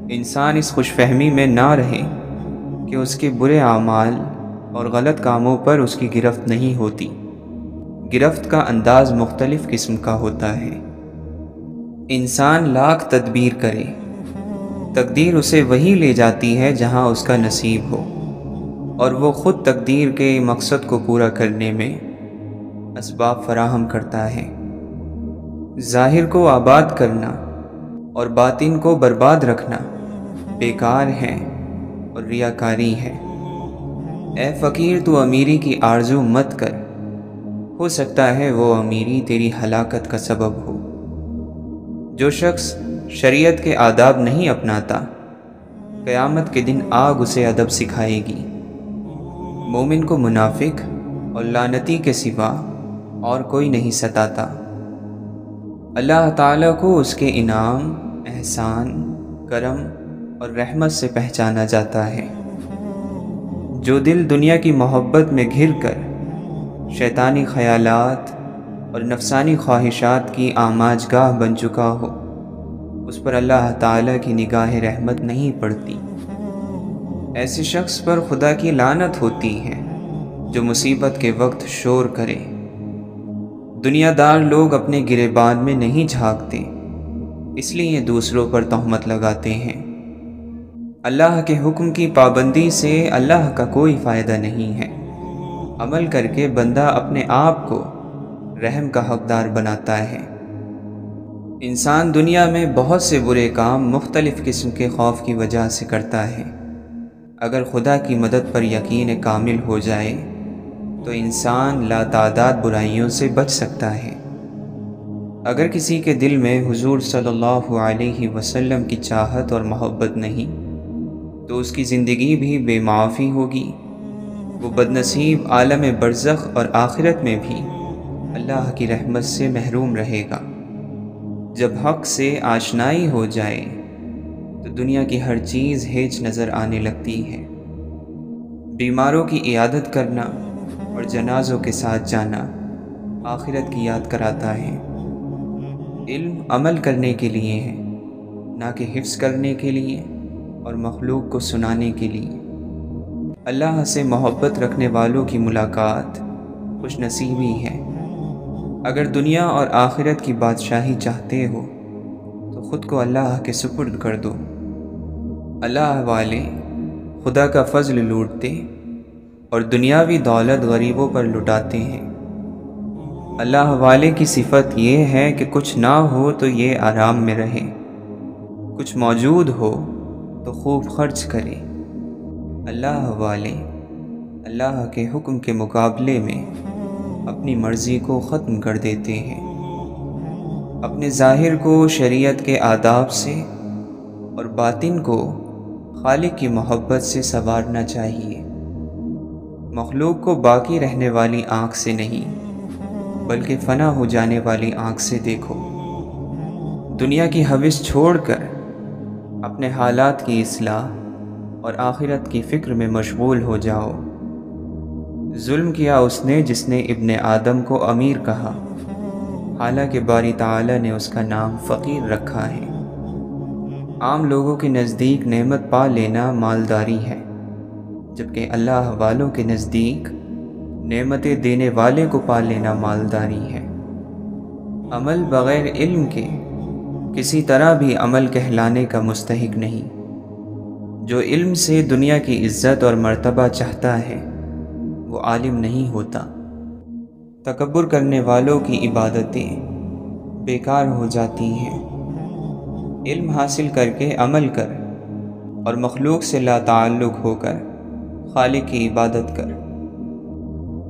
انسان اس خوش فہمی میں نہ رہے کہ اس کے برے اعمال اور غلط کاموں پر اس کی گرفت نہیں ہوتی۔ گرفت کا انداز مختلف قسم کا ہوتا ہے۔ انسان لاکھ تدبیر کرے، تقدیر اسے وہی لے جاتی ہے جہاں اس کا نصیب ہو، اور وہ خود تقدیر کے مقصد کو پورا کرنے میں اسباب فراہم کرتا ہے۔ ظاہر کو آباد کرنا اور باطن کو برباد رکھنا بیکار ہے اور ریاکاری ہے۔ اے فقیر، تو امیری کی آرزو مت کر، ہو سکتا ہے وہ امیری تیری ہلاکت کا سبب ہو۔ جو شخص شریعت کے آداب نہیں اپناتا، قیامت کے دن آگ اسے ادب سکھائے گی۔ مومن کو منافق اور لعنتی کے سوا اور کوئی نہیں ستاتا۔ اللہ تعالیٰ کو اس کے انعام، احسان، کرم اور رحمت سے پہچانا جاتا ہے۔ جو دل دنیا کی محبت میں گھر کر شیطانی خیالات اور نفسانی خواہشات کی آماج گاہ بن چکا ہو، اس پر اللہ تعالیٰ کی نگاہ رحمت نہیں پڑتی۔ ایسے شخص پر خدا کی لعنت ہوتی ہے جو مصیبت کے وقت شور کرے۔ دنیا دار لوگ اپنے گریبان میں نہیں جھانکتے، اس لیے دوسروں پر تہمت لگاتے ہیں۔ اللہ کے حکم کی پابندی سے اللہ کا کوئی فائدہ نہیں ہے۔ عمل کر کے بندہ اپنے آپ کو رحم کا حقدار بناتا ہے۔ انسان دنیا میں بہت سے برے کام مختلف قسم کے خوف کی وجہ سے کرتا ہے۔ اگر خدا کی مدد پر یقین کامل ہو جائے تو انسان لاتعداد برائیوں سے بچ سکتا ہے۔ اگر کسی کے دل میں حضور صلی اللہ علیہ وسلم کی چاہت اور محبت نہیں تو اس کی زندگی بھی بے معافی ہوگی۔ وہ بدنصیب عالم برزخ اور آخرت میں بھی اللہ کی رحمت سے محروم رہے گا۔ جب حق سے آشنائی ہو جائے تو دنیا کی ہر چیز ہیچ نظر آنے لگتی ہے۔ بیماروں کی عیادت کرنا اور جنازوں کے ساتھ جانا آخرت کی یاد کراتا ہے۔ علم عمل کرنے کے لیے ہے، نہ کہ حفظ کرنے کے لیے اور مخلوق کو سنانے کے لیے۔ اللہ سے محبت رکھنے والوں کی ملاقات خوش نصیبی ہے۔ اگر دنیا اور آخرت کی بادشاہی چاہتے ہو تو خود کو اللہ کے سپرد کر دو۔ اللہ والے خدا کا فضل لوٹتے اور دنیاوی دولت غریبوں پر لٹاتے ہیں۔ اللہ والے کی صفت یہ ہے کہ کچھ نہ ہو تو یہ آرام میں رہے، کچھ موجود ہو تو خوب خرچ کرے۔ اللہ والے اللہ کے حکم کے مقابلے میں اپنی مرضی کو ختم کر دیتے ہیں۔ اپنے ظاہر کو شریعت کے آداب سے اور باطن کو خالق کی محبت سے سنوارنا چاہیے۔ مخلوق کو باقی رہنے والی آنکھ سے نہیں بلکہ فنا ہو جانے والی آنکھ سے دیکھو۔ دنیا کی ہوس چھوڑ کر اپنے حالات کی اصلاح اور آخرت کی فکر میں مشغول ہو جاؤ۔ ظلم کیا اس نے جس نے ابن آدم کو امیر کہا، حالانکہ باری تعالیٰ نے اس کا نام فقیر رکھا ہے۔ عام لوگوں کے نزدیک نعمت پا لینا مالداری ہے، جبکہ اللہ والوں کے نزدیک نعمتیں دینے والے کو پا لینا مالداری ہے۔ عمل بغیر علم کے کسی طرح بھی عمل کہلانے کا مستحق نہیں۔ جو علم سے دنیا کی عزت اور مرتبہ چاہتا ہے وہ عالم نہیں ہوتا۔ تکبر کرنے والوں کی عبادتیں بیکار ہو جاتی ہیں۔ علم حاصل کر کے عمل کر اور مخلوق سے لا تعلق ہو کر خالق کی عبادت کر۔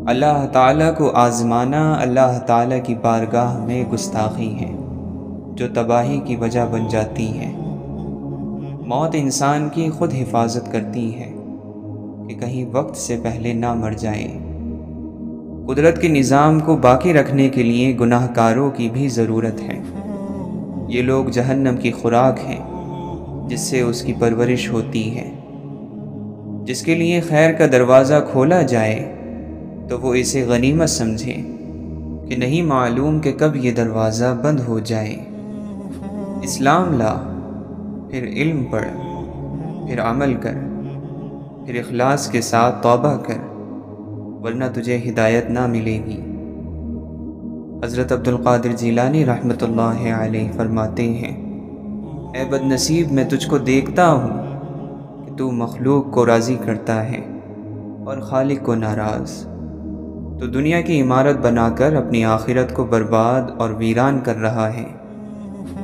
اللہ تعالیٰ کو آزمانا اللہ تعالیٰ کی بارگاہ میں گستاخی ہے جو تباہی کی وجہ بن جاتی ہے۔ موت انسان کی خود حفاظت کرتی ہے کہ کہیں وقت سے پہلے نہ مر جائے۔ قدرت کے نظام کو باقی رکھنے کے لیے گناہ کاروں کی بھی ضرورت ہے۔ یہ لوگ جہنم کی خوراک ہیں جس سے اس کی پرورش ہوتی ہے۔ جس کے لیے خیر کا دروازہ کھولا جائے تو وہ اسے غنیمت سمجھے کہ نہیں معلوم کہ کب یہ دروازہ بند ہو جائے۔ اسلام لا، پھر علم پڑھ، پھر عمل کر، پھر اخلاص کے ساتھ توبہ کر، ورنہ تجھے ہدایت نہ ملے گی۔ حضرت عبد القادر جیلانی رحمۃ اللہ علیہ فرماتے ہیں، اے بد نصیب، میں تجھ کو دیکھتا ہوں کہ تو مخلوق کو راضی کرتا ہے اور خالق کو ناراض۔ تو دنیا کی عمارت بنا کر اپنی آخرت کو برباد اور ویران کر رہا ہے۔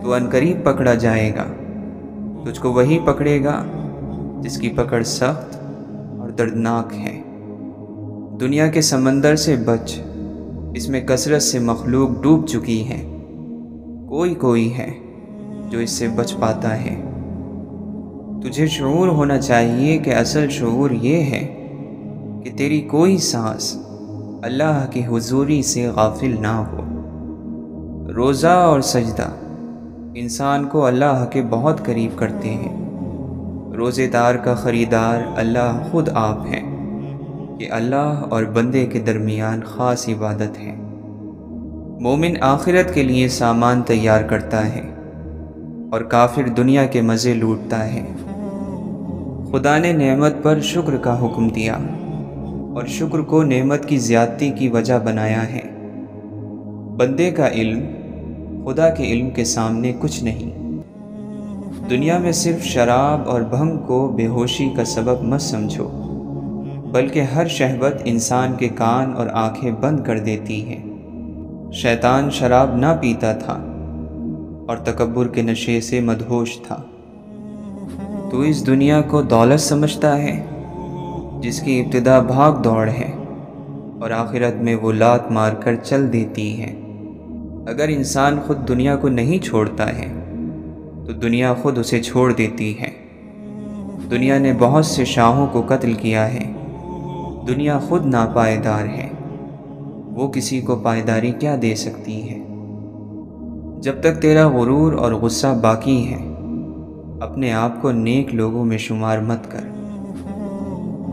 تو عنقریب پکڑا جائے گا۔ تجھ کو وہی پکڑے گا جس کی پکڑ سخت اور دردناک ہے۔ دنیا کے سمندر سے بچ، اس میں کثرت سے مخلوق ڈوب چکی ہے، کوئی ہے جو اس سے بچ پاتا ہے۔ تجھے شعور ہونا چاہیے کہ اصل شعور یہ ہے کہ تیری کوئی سانس اللہ کی حضوری سے غافل نہ ہو۔ روزہ اور سجدہ انسان کو اللہ کے بہت قریب کرتے ہیں۔ روزے دار کا خریدار اللہ خود آپ ہے۔ یہ اللہ اور بندے کے درمیان خاص عبادت ہے۔ مومن آخرت کے لیے سامان تیار کرتا ہے اور کافر دنیا کے مزے لوٹتا ہے۔ خدا نے نعمت پر شکر کا حکم دیا اور شکر کو نعمت کی زیادتی کی وجہ بنایا ہے۔ بندے کا علم خدا کے علم کے سامنے کچھ نہیں۔ دنیا میں صرف شراب اور بھنگ کو بے ہوشی کا سبب مت سمجھو، بلکہ ہر شہوت انسان کے کان اور آنکھیں بند کر دیتی ہے۔ شیطان شراب نہ پیتا تھا اور تکبر کے نشے سے مدہوش تھا۔ تو اس دنیا کو دولت سمجھتا ہے جس کی ابتدا بھاگ دوڑ ہے اور آخرت میں وہ لات مار کر چل دیتی ہے۔ اگر انسان خود دنیا کو نہیں چھوڑتا ہے تو دنیا خود اسے چھوڑ دیتی ہے۔ دنیا نے بہت سے شاہوں کو قتل کیا ہے۔ دنیا خود ناپائیدار ہے، وہ کسی کو پائیداری کیا دے سکتی ہے؟ جب تک تیرا غرور اور غصہ باقی ہے، اپنے آپ کو نیک لوگوں میں شمار مت کر۔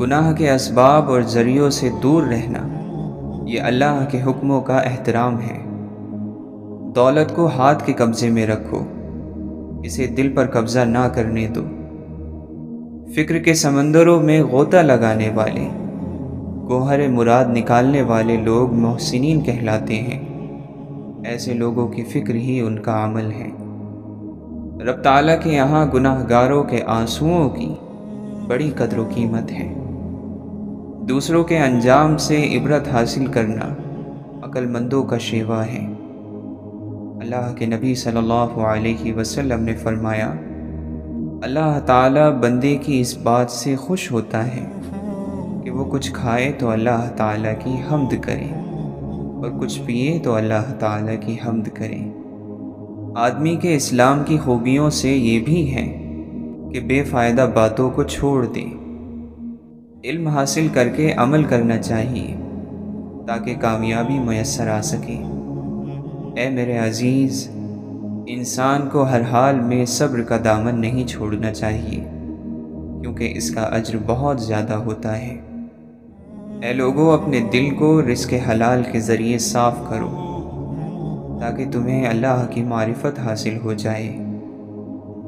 گناہ کے اسباب اور ذریعوں سے دور رہنا یہ اللہ کے حکموں کا احترام ہے۔ دولت کو ہاتھ کے قبضے میں رکھو، اسے دل پر قبضہ نہ کرنے دو۔ فکر کے سمندروں میں غوطہ لگانے والے، گوہر مراد نکالنے والے لوگ محسنین کہلاتے ہیں۔ ایسے لوگوں کی فکر ہی ان کا عمل ہے۔ رب تعالیٰ کے یہاں گناہ گاروں کے آنسوؤں کی بڑی قدر و قیمت ہے۔ دوسروں کے انجام سے عبرت حاصل کرنا عقل مندوں کا شیوا ہے۔ اللہ کے نبی صلی اللہ علیہ وسلم نے فرمایا، اللہ تعالیٰ بندے کی اس بات سے خوش ہوتا ہے کہ وہ کچھ کھائے تو اللہ تعالیٰ کی حمد کرے اور کچھ پیے تو اللہ تعالیٰ کی حمد کرے۔ آدمی کے اسلام کی خوبیوں سے یہ بھی ہے کہ بے فائدہ باتوں کو چھوڑ دے۔ علم حاصل کر کے عمل کرنا چاہیے تاکہ کامیابی میسر آ سکے۔ اے میرے عزیز، انسان کو ہر حال میں صبر کا دامن نہیں چھوڑنا چاہیے، کیونکہ اس کا اجر بہت زیادہ ہوتا ہے۔ اے لوگوں، اپنے دل کو رزق حلال کے ذریعے صاف کرو تاکہ تمہیں اللہ کی معرفت حاصل ہو جائے۔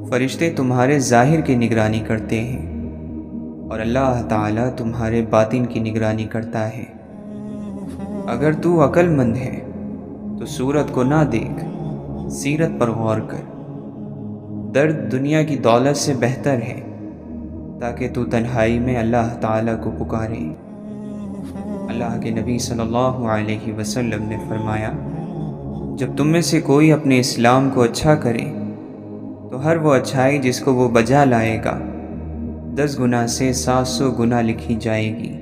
فرشتے تمہارے ظاہر کی نگرانی کرتے ہیں اور اللہ تعالیٰ تمہارے باطن کی نگرانی کرتا ہے۔ اگر تو عقل مند ہے تو صورت کو نہ دیکھ، سیرت پر غور کر۔ درد دنیا کی دولت سے بہتر ہے تاکہ تو تنہائی میں اللہ تعالیٰ کو پکارے۔ اللہ کے نبی صلی اللہ علیہ وسلم نے فرمایا، جب تم میں سے کوئی اپنے اسلام کو اچھا کرے تو ہر وہ اچھائی جس کو وہ بجا لائے گا 10 گنا سے 700 گنا لکھی جائے گی،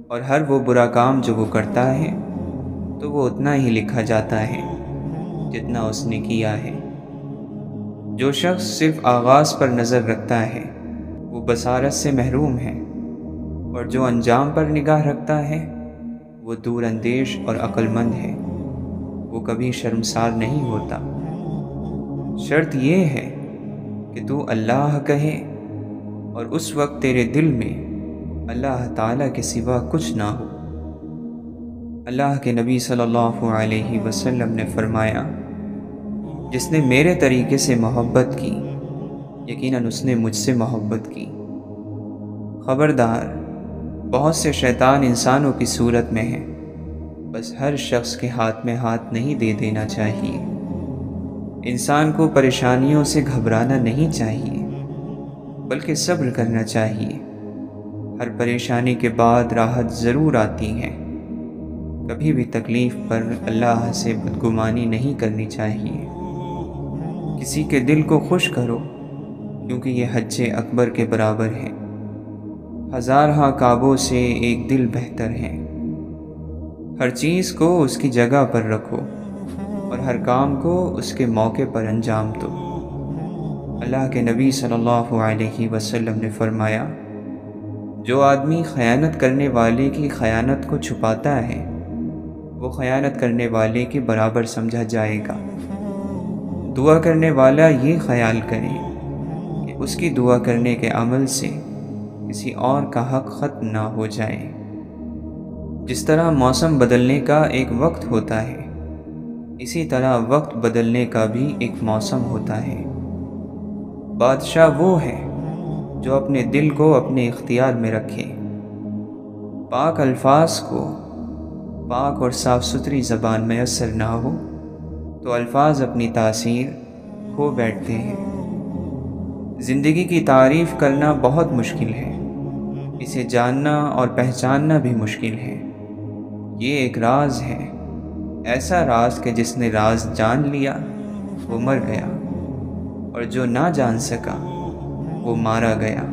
اور ہر وہ برا کام جو وہ کرتا ہے تو وہ اتنا ہی لکھا جاتا ہے جتنا اس نے کیا ہے۔ جو شخص صرف آغاز پر نظر رکھتا ہے وہ بصارت سے محروم ہے، اور جو انجام پر نگاہ رکھتا ہے وہ دور اندیش اور عقل مند ہے، وہ کبھی شرمسار نہیں ہوتا۔ شرط یہ ہے کہ تو اللہ کہے اور اس وقت تیرے دل میں اللہ تعالیٰ کے سوا کچھ نہ ہو۔ اللہ کے نبی صلی اللہ علیہ وسلم نے فرمایا، جس نے میرے طریقے سے محبت کی یقیناً اس نے مجھ سے محبت کی۔ خبردار، بہت سے شیطان انسانوں کی صورت میں ہیں، بس ہر شخص کے ہاتھ میں ہاتھ نہیں دے دینا چاہیے۔ انسان کو پریشانیوں سے گھبرانا نہیں چاہیے، بلکہ صبر کرنا چاہیے۔ ہر پریشانی کے بعد راحت ضرور آتی ہے۔ کبھی بھی تکلیف پر اللہ سے بدگمانی نہیں کرنی چاہیے۔ کسی کے دل کو خوش کرو، کیونکہ یہ حج اکبر کے برابر ہے۔ ہزارہا کعبوں سے ایک دل بہتر ہے۔ ہر چیز کو اس کی جگہ پر رکھو اور ہر کام کو اس کے موقع پر انجام دو۔ اللہ کے نبی صلی اللہ علیہ وسلم نے فرمایا، جو آدمی خیانت کرنے والے کی خیانت کو چھپاتا ہے، وہ خیانت کرنے والے کے برابر سمجھا جائے گا۔ دعا کرنے والا یہ خیال کرے کہ اس کی دعا کرنے کے عمل سے کسی اور کا حق ختم نہ ہو جائے۔ جس طرح موسم بدلنے کا ایک وقت ہوتا ہے، اسی طرح وقت بدلنے کا بھی ایک موسم ہوتا ہے۔ بادشاہ وہ ہے جو اپنے دل کو اپنے اختیار میں رکھے۔ پاک الفاظ کو پاک اور صاف ستھری زبان میسر نہ ہو تو الفاظ اپنی تاثیر کھو بیٹھتے ہیں۔ زندگی کی تعریف کرنا بہت مشکل ہے، اسے جاننا اور پہچاننا بھی مشکل ہے۔ یہ ایک راز ہے، ایسا راز کہ جس نے راز جان لیا وہ مر گیا، اور جو نہ جان سکا وہ مارا گیا۔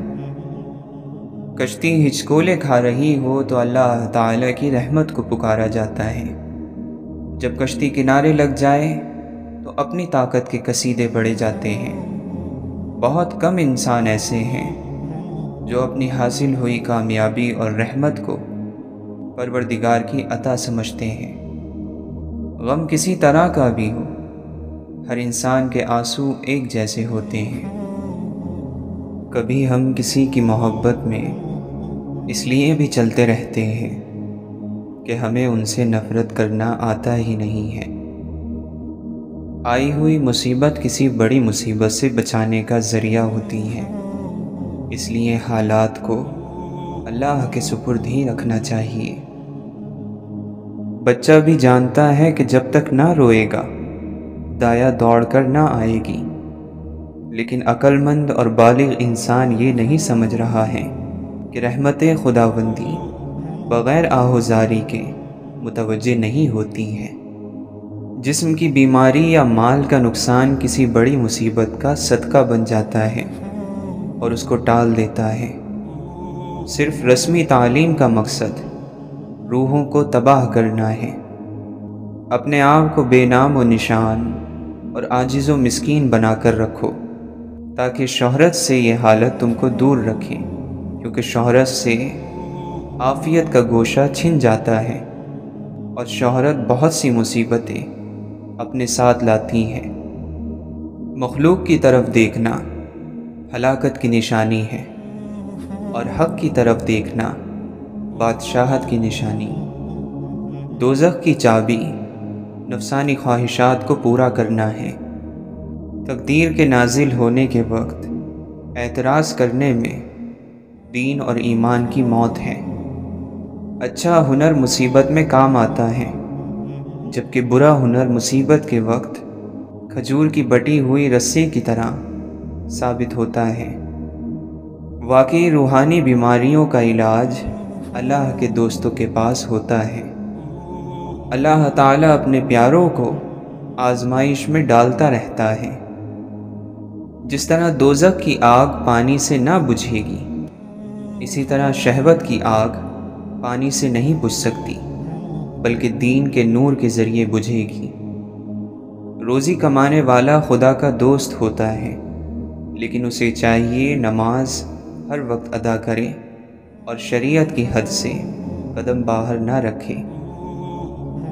کشتی ہچکولے کھا رہی ہو تو اللہ تعالیٰ کی رحمت کو پکارا جاتا ہے۔ جب کشتی کنارے لگ جائے تو اپنی طاقت کے قصیدے پڑھے جاتے ہیں۔ بہت کم انسان ایسے ہیں جو اپنی حاصل ہوئی کامیابی اور رحمت کو پروردگار کی عطا سمجھتے ہیں۔ غم کسی طرح کا بھی ہو، ہر انسان کے آنسو ایک جیسے ہوتے ہیں۔ کبھی ہم کسی کی محبت میں اس لیے بھی چلتے رہتے ہیں کہ ہمیں ان سے نفرت کرنا آتا ہی نہیں ہے۔ آئی ہوئی مصیبت کسی بڑی مصیبت سے بچانے کا ذریعہ ہوتی ہے، اس لیے حالات کو اللہ کے سپرد ہی رکھنا چاہیے۔ بچہ بھی جانتا ہے کہ جب تک نہ روئے گا دایا دوڑ کر نہ آئے گی، لیکن عقل مند اور بالغ انسان یہ نہیں سمجھ رہا ہے کہ رحمت خداوندی بغیر آہوزاری کے متوجہ نہیں ہوتی ہے۔ جسم کی بیماری یا مال کا نقصان کسی بڑی مصیبت کا صدقہ بن جاتا ہے اور اس کو ٹال دیتا ہے۔ صرف رسمی تعلیم کا مقصد روحوں کو تباہ کرنا ہے۔ اپنے آپ کو بے نام و نشان اور عاجز و مسکین بنا کر رکھو، تاکہ شہرت سے یہ حالت تم کو دور رکھے، کیونکہ شہرت سے عافیت کا گوشہ چھن جاتا ہے، اور شہرت بہت سی مصیبتیں اپنے ساتھ لاتی ہیں۔ مخلوق کی طرف دیکھنا ہلاکت کی نشانی ہے، اور حق کی طرف دیکھنا بادشاہت کی نشانی۔ دوزخ کی چابی نفسانی خواہشات کو پورا کرنا ہے۔ تقدیر کے نازل ہونے کے وقت اعتراض کرنے میں دین اور ایمان کی موت ہے۔ اچھا ہنر مصیبت میں کام آتا ہے، جبکہ برا ہنر مصیبت کے وقت کھجور کی بٹی ہوئی رسی کی طرح ثابت ہوتا ہے۔ واقعی روحانی بیماریوں کا علاج اللہ کے دوستوں کے پاس ہوتا ہے۔ اللہ تعالیٰ اپنے پیاروں کو آزمائش میں ڈالتا رہتا ہے۔ جس طرح دوزخ کی آگ پانی سے نہ بجھے گی، اسی طرح شہوت کی آگ پانی سے نہیں بجھ سکتی، بلکہ دین کے نور کے ذریعے بجھے گی۔ روزی کمانے والا خدا کا دوست ہوتا ہے، لیکن اسے چاہیے نماز ہر وقت ادا کرے اور شریعت کی حد سے قدم باہر نہ رکھے۔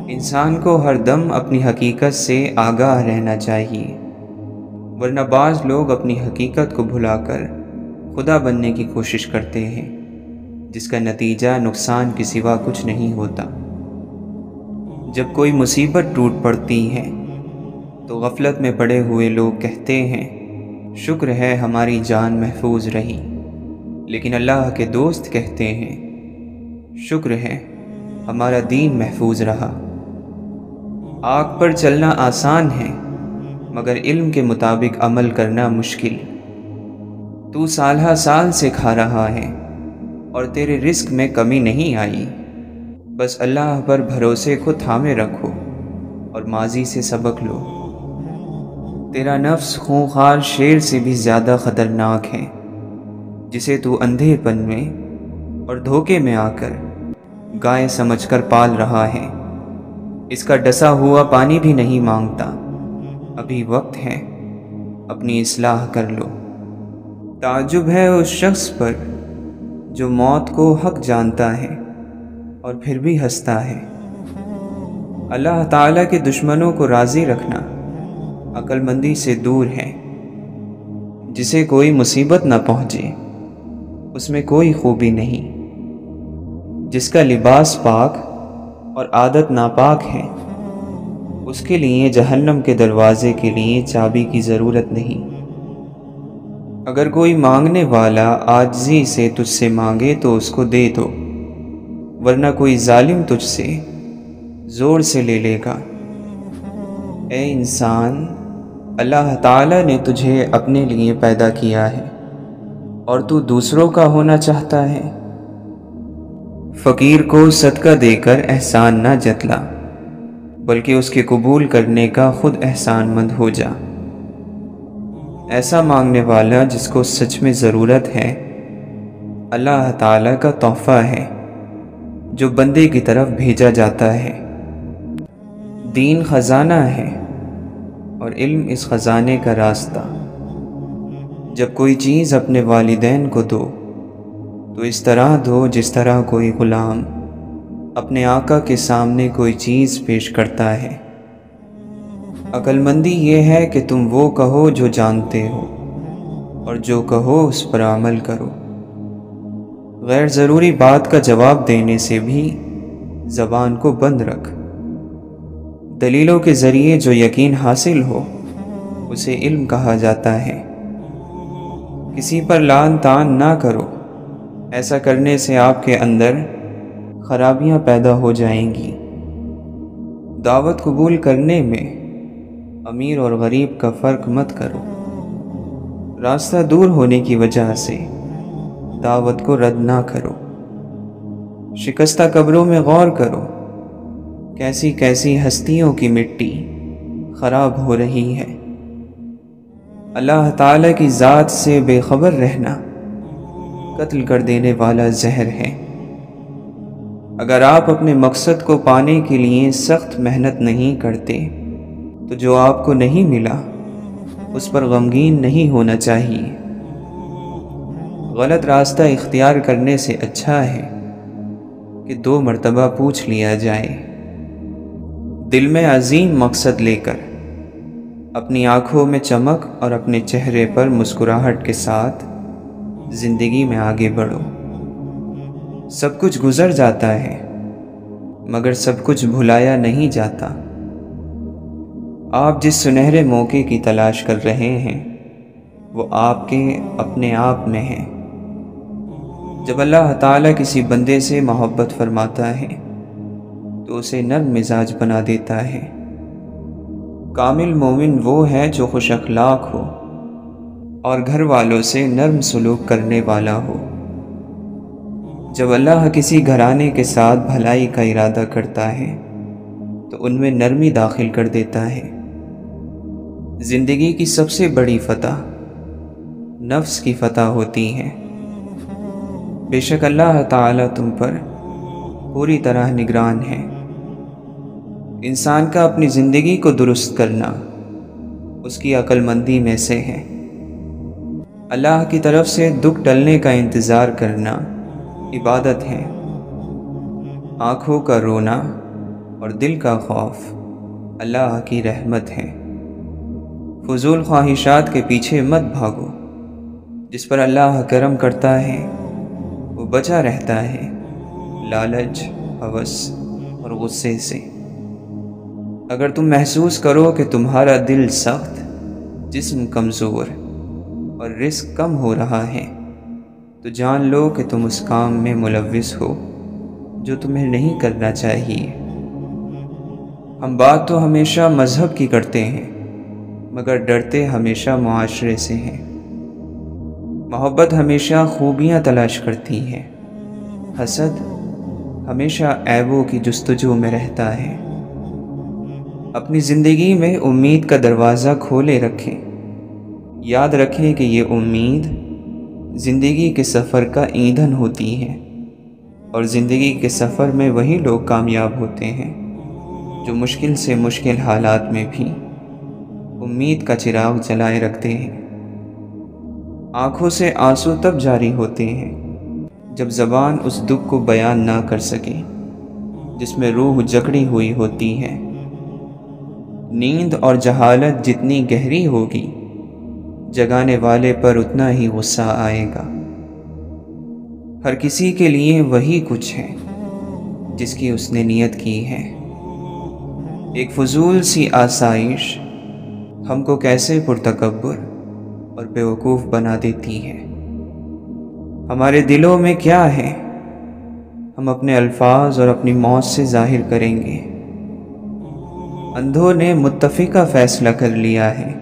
انسان کو ہر دم اپنی حقیقت سے آگاہ رہنا چاہیے، ورنہ بعض لوگ اپنی حقیقت کو بھلا کر خدا بننے کی کوشش کرتے ہیں، جس کا نتیجہ نقصان کے سوا کچھ نہیں ہوتا۔ جب کوئی مصیبت ٹوٹ پڑتی ہے تو غفلت میں پڑے ہوئے لوگ کہتے ہیں شکر ہے ہماری جان محفوظ رہی، لیکن اللہ کے دوست کہتے ہیں شکر ہے ہمارا دین محفوظ رہا۔ آگ پر چلنا آسان ہے مگر علم کے مطابق عمل کرنا مشکل۔ تو سالہ سال سے کھا رہا ہے اور تیرے رزق میں کمی نہیں آئی، بس اللہ پر بھروسے کو تھامے رکھو اور ماضی سے سبق لو۔ تیرا نفس خونخوار شیر سے بھی زیادہ خطرناک ہے، جسے تو اندھے پن میں اور دھوکے میں آ کر گائے سمجھ کر پال رہا ہے۔ اس کا ڈسا ہوا پانی بھی نہیں مانگتا، ابھی وقت ہے اپنی اصلاح کر لو۔ تعجب ہے اس شخص پر جو موت کو حق جانتا ہے اور پھر بھی ہنستا ہے۔ اللہ تعالیٰ کے دشمنوں کو راضی رکھنا عقل مندی سے دور ہے۔ جسے کوئی مصیبت نہ پہنچے اس میں کوئی خوبی نہیں۔ جس کا لباس پاک اور عادت ناپاک ہے اس کے لیے جہنم کے دروازے کے لیے چابی کی ضرورت نہیں۔ اگر کوئی مانگنے والا عاجزی سے تجھ سے مانگے تو اس کو دے دو، ورنہ کوئی ظالم تجھ سے زور سے لے لے گا۔ اے انسان، اللہ تعالیٰ نے تجھے اپنے لیے پیدا کیا ہے اور تو دوسروں کا ہونا چاہتا ہے۔ فقیر کو صدقہ دے کر احسان نہ جتلا، بلکہ اس کے قبول کرنے کا خود احسان مند ہو جا۔ ایسا مانگنے والا جس کو سچ میں ضرورت ہے اللہ تعالیٰ کا تحفہ ہے جو بندے کی طرف بھیجا جاتا ہے۔ دین خزانہ ہے اور علم اس خزانے کا راستہ۔ جب کوئی چیز اپنے والدین کو دو تو اس طرح دو جس طرح کوئی غلام اپنے آقا کے سامنے کوئی چیز پیش کرتا ہے۔ عقل مندی یہ ہے کہ تم وہ کہو جو جانتے ہو اور جو کہو اس پر عمل کرو۔ غیر ضروری بات کا جواب دینے سے بھی زبان کو بند رکھ۔ دلیلوں کے ذریعے جو یقین حاصل ہو اسے علم کہا جاتا ہے۔ کسی پر لعن طعن نہ کرو، ایسا کرنے سے آپ کے اندر خرابیاں پیدا ہو جائیں گی۔ دعوت قبول کرنے میں امیر اور غریب کا فرق مت کرو۔ راستہ دور ہونے کی وجہ سے دعوت کو رد نہ کرو۔ شکستہ قبروں میں غور کرو، کیسی کیسی ہستیوں کی مٹی خراب ہو رہی ہے۔ اللہ تعالیٰ کی ذات سے بے خبر رہنا قتل کر دینے والا زہر ہے۔ اگر آپ اپنے مقصد کو پانے کے لیے سخت محنت نہیں کرتے تو جو آپ کو نہیں ملا اس پر غمگین نہیں ہونا چاہیے۔ غلط راستہ اختیار کرنے سے اچھا ہے کہ 2 مرتبہ پوچھ لیا جائے۔ دل میں عظیم مقصد لے کر اپنی آنکھوں میں چمک اور اپنے چہرے پر مسکراہٹ کے ساتھ زندگی میں آگے بڑھو۔ سب کچھ گزر جاتا ہے مگر سب کچھ بھلایا نہیں جاتا۔ آپ جس سنہرے موقع کی تلاش کر رہے ہیں وہ آپ کے اپنے آپ میں ہے۔ جب اللہ تعالیٰ کسی بندے سے محبت فرماتا ہے تو اسے نرم مزاج بنا دیتا ہے۔ کامل مومن وہ ہے جو خوش اخلاق ہو اور گھر والوں سے نرم سلوک کرنے والا ہو۔ جب اللہ کسی گھرانے کے ساتھ بھلائی کا ارادہ کرتا ہے تو ان میں نرمی داخل کر دیتا ہے۔ زندگی کی سب سے بڑی فتح نفس کی فتح ہوتی ہے۔ بے شک اللہ تعالیٰ تم پر پوری طرح نگران ہے۔ انسان کا اپنی زندگی کو درست کرنا اس کی عقل مندی میں سے ہے۔ اللہ کی طرف سے دکھ ٹلنے کا انتظار کرنا عبادت ہے۔ آنکھوں کا رونا اور دل کا خوف اللہ کی رحمت ہے۔ فضول خواہشات کے پیچھے مت بھاگو، جس پر اللہ کرم کرتا ہے وہ بچا رہتا ہے لالچ، ہوس اور غصے سے۔ اگر تم محسوس کرو کہ تمہارا دل سخت، جسم کمزور اور رزق کم ہو رہا ہے تو جان لو کہ تم اس کام میں ملوث ہو جو تمہیں نہیں کرنا چاہیے۔ ہم بات تو ہمیشہ مذہب کی کرتے ہیں مگر ڈرتے ہمیشہ معاشرے سے ہیں۔ محبت ہمیشہ خوبیاں تلاش کرتی ہے، حسد ہمیشہ عیبوں کی جستجو میں رہتا ہے۔ اپنی زندگی میں امید کا دروازہ کھولے رکھیں، یاد رکھیں کہ یہ امید زندگی کے سفر کا ایندھن ہوتی ہے، اور زندگی کے سفر میں وہی لوگ کامیاب ہوتے ہیں جو مشکل سے مشکل حالات میں بھی امید کا چراغ جلائے رکھتے ہیں۔ آنکھوں سے آنسو تب جاری ہوتے ہیں جب زبان اس دکھ کو بیان نہ کر سکے جس میں روح جکڑی ہوئی ہوتی ہے۔ نیند اور جہالت جتنی گہری ہوگی جگانے والے پر اتنا ہی غصہ آئے گا۔ ہر کسی کے لیے وہی کچھ ہے جس کی اس نے نیت کی ہے۔ ایک فضول سی آسائش ہم کو کیسے پرتکبر اور بیوقوف بنا دیتی ہے۔ ہمارے دلوں میں کیا ہے ہم اپنے الفاظ اور اپنی موت سے ظاہر کریں گے۔ اندھوں نے متفقہ فیصلہ کر لیا ہے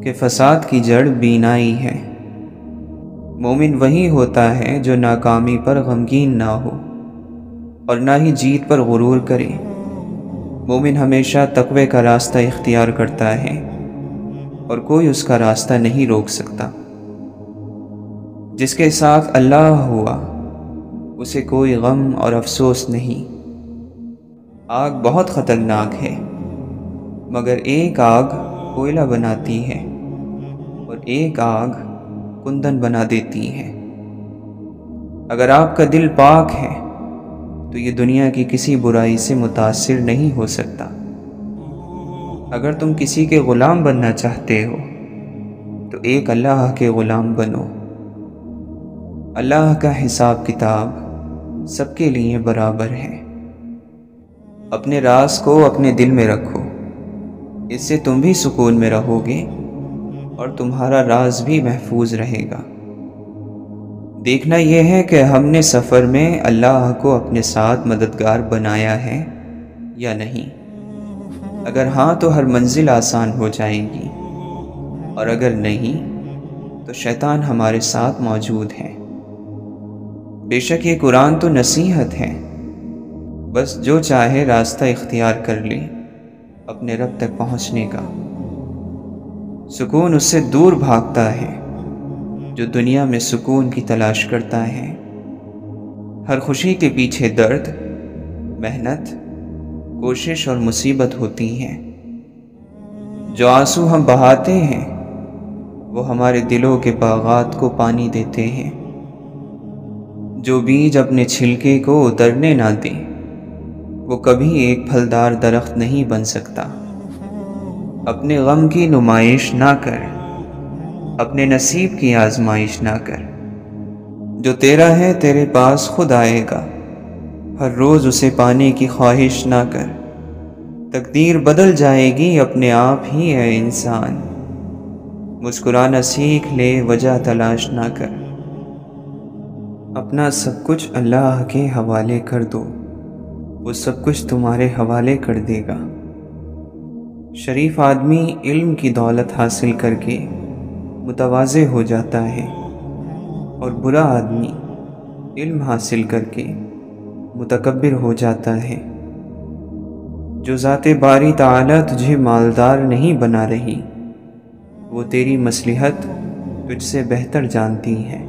کہ فساد کی جڑ بینائی ہے۔ مومن وہی ہوتا ہے جو ناکامی پر غمگین نہ ہو اور نہ ہی جیت پر غرور کرے۔ مومن ہمیشہ تقوی کا راستہ اختیار کرتا ہے اور کوئی اس کا راستہ نہیں روک سکتا۔ جس کے ساتھ اللہ ہوا اسے کوئی غم اور افسوس نہیں۔ آگ بہت خطرناک ہے مگر ایک آگ کوئلہ بناتی ہے اور ایک آگ کندن بنا دیتی ہے۔ اگر آپ کا دل پاک ہے تو یہ دنیا کی کسی برائی سے متاثر نہیں ہو سکتا۔ اگر تم کسی کے غلام بننا چاہتے ہو تو ایک اللہ کے غلام بنو۔ اللہ کا حساب کتاب سب کے لیے برابر ہے۔ اپنے راز کو اپنے دل میں رکھو، اس سے تم بھی سکون میں رہو گے اور تمہارا راز بھی محفوظ رہے گا۔ دیکھنا یہ ہے کہ ہم نے سفر میں اللہ کو اپنے ساتھ مددگار بنایا ہے یا نہیں۔ اگر ہاں تو ہر منزل آسان ہو جائے گی، اور اگر نہیں تو شیطان ہمارے ساتھ موجود ہے۔ بے شک یہ قرآن تو نصیحت ہے، بس جو چاہے راستہ اختیار کر لے اپنے رب تک پہنچنے کا۔ سکون اس سے دور بھاگتا ہے جو دنیا میں سکون کی تلاش کرتا ہے۔ ہر خوشی کے پیچھے درد، محنت، کوشش اور مصیبت ہوتی ہے۔ جو آنسو ہم بہاتے ہیں وہ ہمارے دلوں کے باغات کو پانی دیتے ہیں۔ جو بیج اپنے چھلکے کو اترنے نہ دے وہ کبھی ایک پھلدار درخت نہیں بن سکتا۔ اپنے غم کی نمائش نہ کر، اپنے نصیب کی آزمائش نہ کر۔ جو تیرا ہے تیرے پاس خود آئے گا، ہر روز اسے پانے کی خواہش نہ کر۔ تقدیر بدل جائے گی اپنے آپ ہی ہے انسان، مسکرانا سیکھ لے وجہ تلاش نہ کر۔ اپنا سب کچھ اللہ کے حوالے کر دو، وہ سب کچھ تمہارے حوالے کر دے گا۔ شریف آدمی علم کی دولت حاصل کر کے متواضع ہو جاتا ہے، اور برا آدمی علم حاصل کر کے متکبر ہو جاتا ہے۔ جو ذات باری تعالیٰ تجھے مالدار نہیں بنا رہی وہ تیری مصلحت تجھ سے بہتر جانتی ہے۔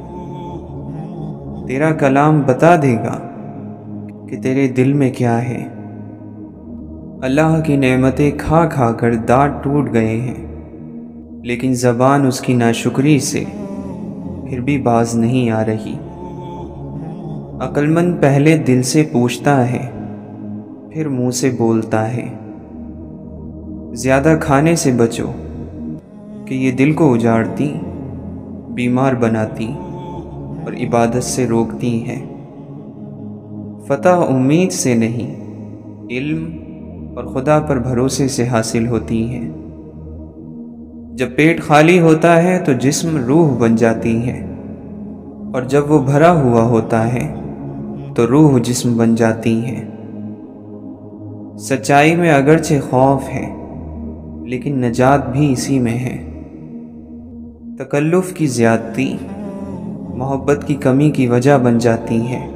تیرا کلام بتا دے گا کہ تیرے دل میں کیا ہے۔ اللہ کی نعمتیں کھا کھا کر دانت ٹوٹ گئے ہیں، لیکن زبان اس کی ناشکری سے پھر بھی باز نہیں آ رہی۔ عقل مند پہلے دل سے پوچھتا ہے پھر منہ سے بولتا ہے۔ زیادہ کھانے سے بچو کہ یہ دل کو اجاڑتی، بیمار بناتی اور عبادت سے روکتی ہے۔ فتح امید سے نہیں، علم اور خدا پر بھروسے سے حاصل ہوتی ہے۔ جب پیٹ خالی ہوتا ہے تو جسم روح بن جاتی ہے، اور جب وہ بھرا ہوا ہوتا ہے تو روح جسم بن جاتی ہیں۔ سچائی میں اگرچہ خوف ہے لیکن نجات بھی اسی میں ہے۔ تکلف کی زیادتی محبت کی کمی کی وجہ بن جاتی ہے۔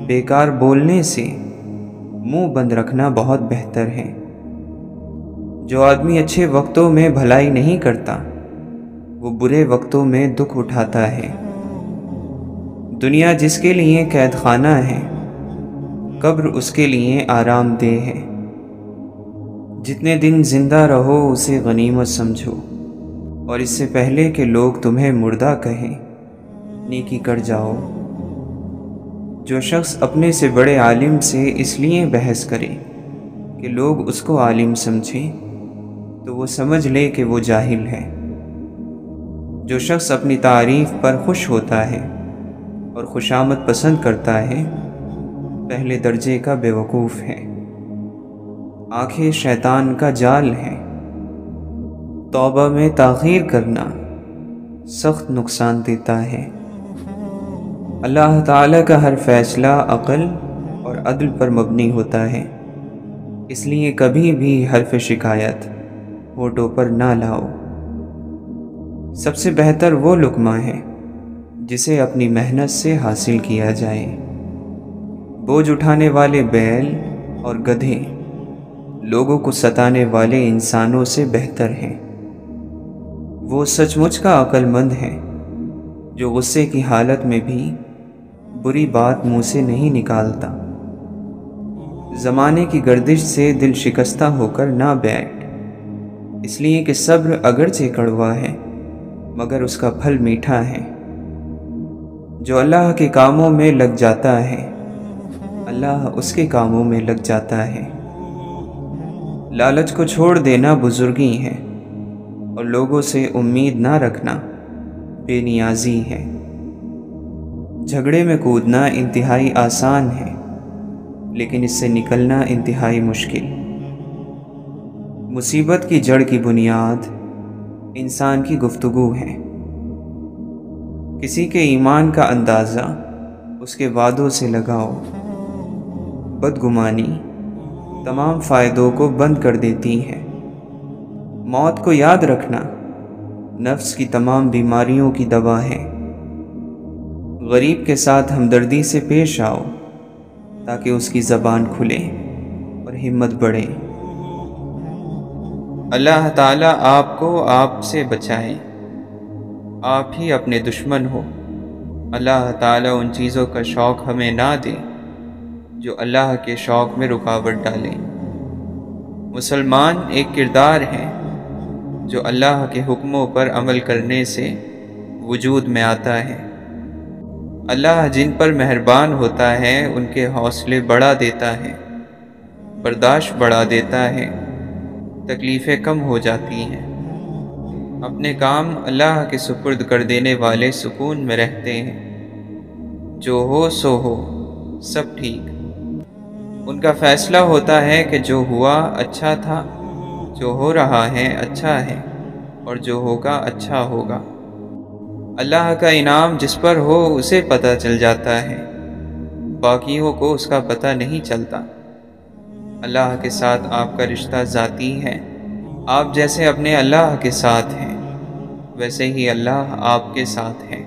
بیکار بولنے سے منہ بند رکھنا بہت بہتر ہے۔ جو آدمی اچھے وقتوں میں بھلائی نہیں کرتا وہ برے وقتوں میں دکھ اٹھاتا ہے۔ دنیا جس کے لیے قید خانہ ہے، قبر اس کے لیے آرام دہ ہے۔ جتنے دن زندہ رہو اسے غنیمت سمجھو، اور اس سے پہلے کہ لوگ تمہیں مردہ کہیں نیکی کر جاؤ۔ جو شخص اپنے سے بڑے عالم سے اس لیے بحث کرے کہ لوگ اس کو عالم سمجھیں تو وہ سمجھ لے کہ وہ جاہل ہے۔ جو شخص اپنی تعریف پر خوش ہوتا ہے اور خوشامد پسند کرتا ہے پہلے درجے کا بیوقوف ہے۔ آنکھیں شیطان کا جال ہے۔ توبہ میں تاخیر کرنا سخت نقصان دیتا ہے۔ اللہ تعالیٰ کا ہر فیصلہ عقل اور عدل پر مبنی ہوتا ہے، اس لیے کبھی بھی حرف شکایت ہونٹوں پر نہ لاؤ۔ سب سے بہتر وہ لقمہ ہے جسے اپنی محنت سے حاصل کیا جائے۔ بوجھ اٹھانے والے بیل اور گدھے لوگوں کو ستانے والے انسانوں سے بہتر ہیں۔ وہ سچ مچ کا عقل مند ہے جو غصے کی حالت میں بھی بری بات منہ سے نہیں نکالتا۔ زمانے کی گردش سے دل شکستہ ہو کر نہ بیٹھ، اس لیے کہ صبر اگرچہ کڑوا ہے مگر اس کا پھل میٹھا ہے۔ جو اللہ کے کاموں میں لگ جاتا ہے اللہ اس کے کاموں میں لگ جاتا ہے۔ لالچ کو چھوڑ دینا بزرگی ہے، اور لوگوں سے امید نہ رکھنا بے نیازی ہے۔ جھگڑے میں کودنا انتہائی آسان ہے لیکن اس سے نکلنا انتہائی مشکل۔ مصیبت کی جڑ کی بنیاد انسان کی گفتگو ہے۔ کسی کے ایمان کا اندازہ اس کے وعدوں سے لگاؤ۔ بدگمانی تمام فائدوں کو بند کر دیتی ہے۔ موت کو یاد رکھنا نفس کی تمام بیماریوں کی دوا ہے۔ غریب کے ساتھ ہمدردی سے پیش آؤ تاکہ اس کی زبان کھلے اور ہمت بڑھے۔ اللہ تعالیٰ آپ کو آپ سے بچائے، آپ ہی اپنے دشمن ہو۔ اللہ تعالیٰ ان چیزوں کا شوق ہمیں نہ دے جو اللہ کے شوق میں رکاوٹ ڈالیں۔ مسلمان ایک کردار ہے جو اللہ کے حکموں پر عمل کرنے سے وجود میں آتا ہے۔ اللہ جن پر مہربان ہوتا ہے ان کے حوصلے بڑھا دیتا ہے، برداشت بڑھا دیتا ہے، تکلیفیں کم ہو جاتی ہیں۔ اپنے کام اللہ کے سپرد کر دینے والے سکون میں رہتے ہیں۔ جو ہو سو ہو، سب ٹھیک۔ ان کا فیصلہ ہوتا ہے کہ جو ہوا اچھا تھا، جو ہو رہا ہے اچھا ہے، اور جو ہوگا اچھا ہوگا۔ اللہ کا انعام جس پر ہو اسے پتہ چل جاتا ہے، باقیوں کو اس کا پتہ نہیں چلتا۔ اللہ کے ساتھ آپ کا رشتہ ذاتی ہے۔ آپ جیسے اپنے اللہ کے ساتھ ہیں ویسے ہی اللہ آپ کے ساتھ ہے۔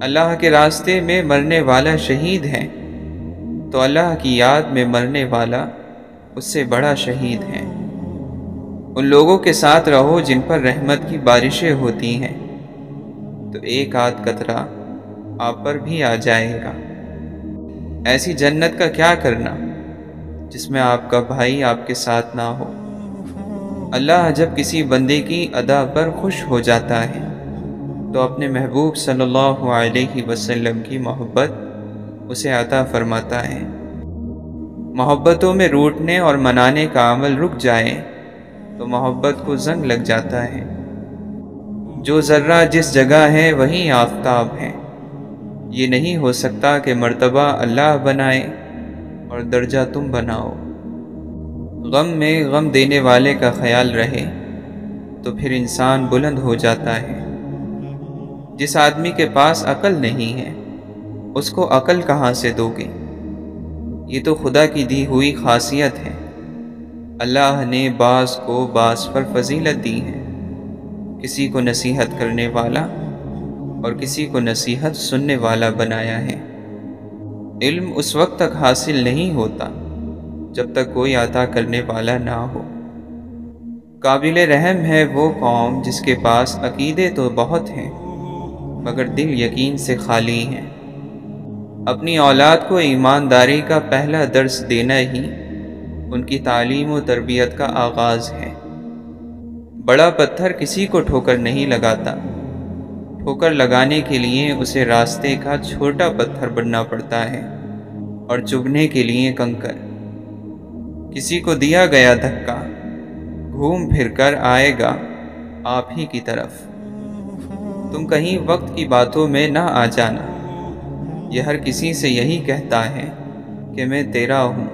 اللہ کے راستے میں مرنے والا شہید ہے تو اللہ کی یاد میں مرنے والا اس سے بڑا شہید ہے۔ ان لوگوں کے ساتھ رہو جن پر رحمت کی بارشیں ہوتی ہیں تو ایک آدھ قطرہ آپ پر بھی آ جائے گا۔ ایسی جنت کا کیا کرنا جس میں آپ کا بھائی آپ کے ساتھ نہ ہو۔ اللہ جب کسی بندے کی ادا پر خوش ہو جاتا ہے تو اپنے محبوب صلی اللہ علیہ وسلم کی محبت اسے عطا فرماتا ہے۔ محبتوں میں روٹنے اور منانے کا عمل رک جائے تو محبت کو زنگ لگ جاتا ہے۔ جو ذرہ جس جگہ ہے وہیں آفتاب ہے۔ یہ نہیں ہو سکتا کہ مرتبہ اللہ بنائے اور درجہ تم بناؤ۔ غم میں غم دینے والے کا خیال رہے تو پھر انسان بلند ہو جاتا ہے۔ جس آدمی کے پاس عقل نہیں ہے اس کو عقل کہاں سے دو گے؟ یہ تو خدا کی دی ہوئی خاصیت ہے۔ اللہ نے بعض کو بعض پر فضیلت دی ہے، کسی کو نصیحت کرنے والا اور کسی کو نصیحت سننے والا بنایا ہے۔ علم اس وقت تک حاصل نہیں ہوتا جب تک کوئی عطا کرنے والا نہ ہو۔ قابل رحم ہے وہ قوم جس کے پاس عقیدے تو بہت ہیں مگر دل یقین سے خالی ہیں۔ اپنی اولاد کو ایمانداری کا پہلا درس دینا ہی ان کی تعلیم و تربیت کا آغاز ہے۔ بڑا پتھر کسی کو ٹھوکر نہیں لگاتا، ٹھوکر لگانے کے لیے اسے راستے کا چھوٹا پتھر بننا پڑتا ہے اور چبھنے کے لیے کنکر۔ کسی کو دیا گیا دھکا گھوم پھر کر آئے گا آپ ہی کی طرف۔ تم کہیں وقت کی باتوں میں نہ آ جانا، یہ ہر کسی سے یہی کہتا ہے کہ میں تیرا ہوں۔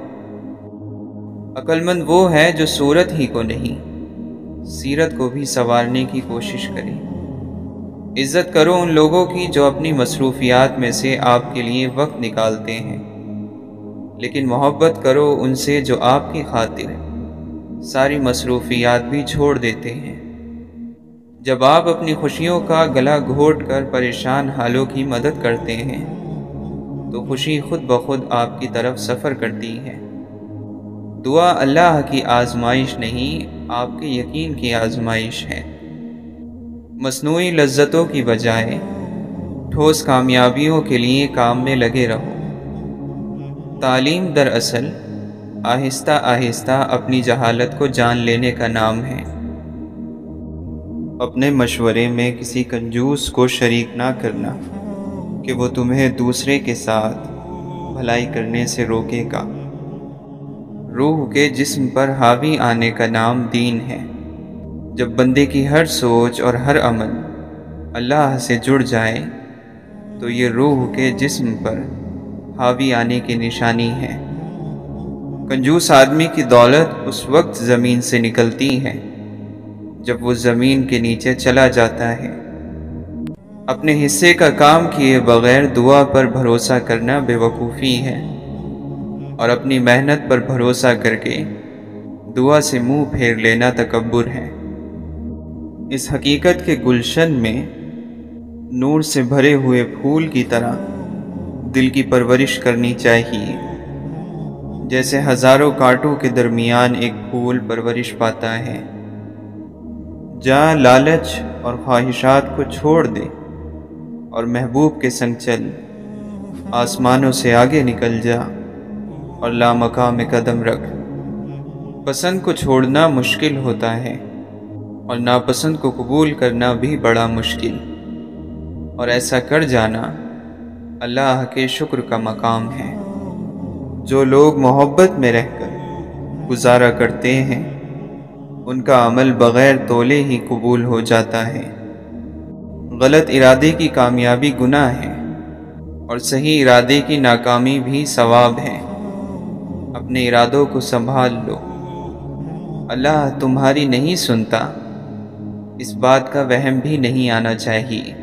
عقل مند وہ ہے جو صورت ہی کو نہیں سیرت کو بھی سنوارنے کی کوشش کرے۔ عزت کرو ان لوگوں کی جو اپنی مصروفیات میں سے آپ کے لیے وقت نکالتے ہیں، لیکن محبت کرو ان سے جو آپ کی خاطر ساری مصروفیات بھی چھوڑ دیتے ہیں۔ جب آپ اپنی خوشیوں کا گلا گھونٹ کر پریشان حالوں کی مدد کرتے ہیں تو خوشی خود بخود آپ کی طرف سفر کرتی ہے۔ دعا اللہ کی آزمائش نہیں، آپ کے یقین کی آزمائش ہے۔ مصنوعی لذتوں کی بجائے ٹھوس کامیابیوں کے لیے کام میں لگے رہو۔ تعلیم دراصل آہستہ آہستہ اپنی جہالت کو جان لینے کا نام ہے۔ اپنے مشورے میں کسی کنجوس کو شریک نہ کرنا کہ وہ تمہیں دوسرے کے ساتھ بھلائی کرنے سے روکے گا۔ روح کے جسم پر حاوی آنے کا نام دین ہے۔ جب بندے کی ہر سوچ اور ہر عمل اللہ سے جڑ جائے تو یہ روح کے جسم پر حاوی آنے کی نشانی ہے۔ کنجوس آدمی کی دولت اس وقت زمین سے نکلتی ہے جب وہ زمین کے نیچے چلا جاتا ہے۔ اپنے حصے کا کام کیے بغیر دعا پر بھروسہ کرنا بے وقوفی ہے، اور اپنی محنت پر بھروسہ کر کے دعا سے منہ پھیر لینا تکبر ہے۔ اس حقیقت کے گلشن میں نور سے بھرے ہوئے پھول کی طرح دل کی پرورش کرنی چاہیے، جیسے ہزاروں کانٹوں کے درمیان ایک پھول پرورش پاتا ہے۔ جہاں لالچ اور خواہشات کو چھوڑ دے اور محبوب کے سنگ چل، آسمانوں سے آگے نکل جا اور لامکاں میں قدم رکھ۔ پسند کو چھوڑنا مشکل ہوتا ہے اور ناپسند کو قبول کرنا بھی بڑا مشکل، اور ایسا کر جانا اللہ کے شکر کا مقام ہے۔ جو لوگ محبت میں رہ کر گزارا کرتے ہیں ان کا عمل بغیر تولے ہی قبول ہو جاتا ہے۔ غلط ارادے کی کامیابی گناہ ہے اور صحیح ارادے کی ناکامی بھی ثواب ہے۔ اپنے ارادوں کو سنبھال لو، اللہ تمہاری نہیں سنتا، اس بات کا وہم بھی نہیں آنا چاہیے۔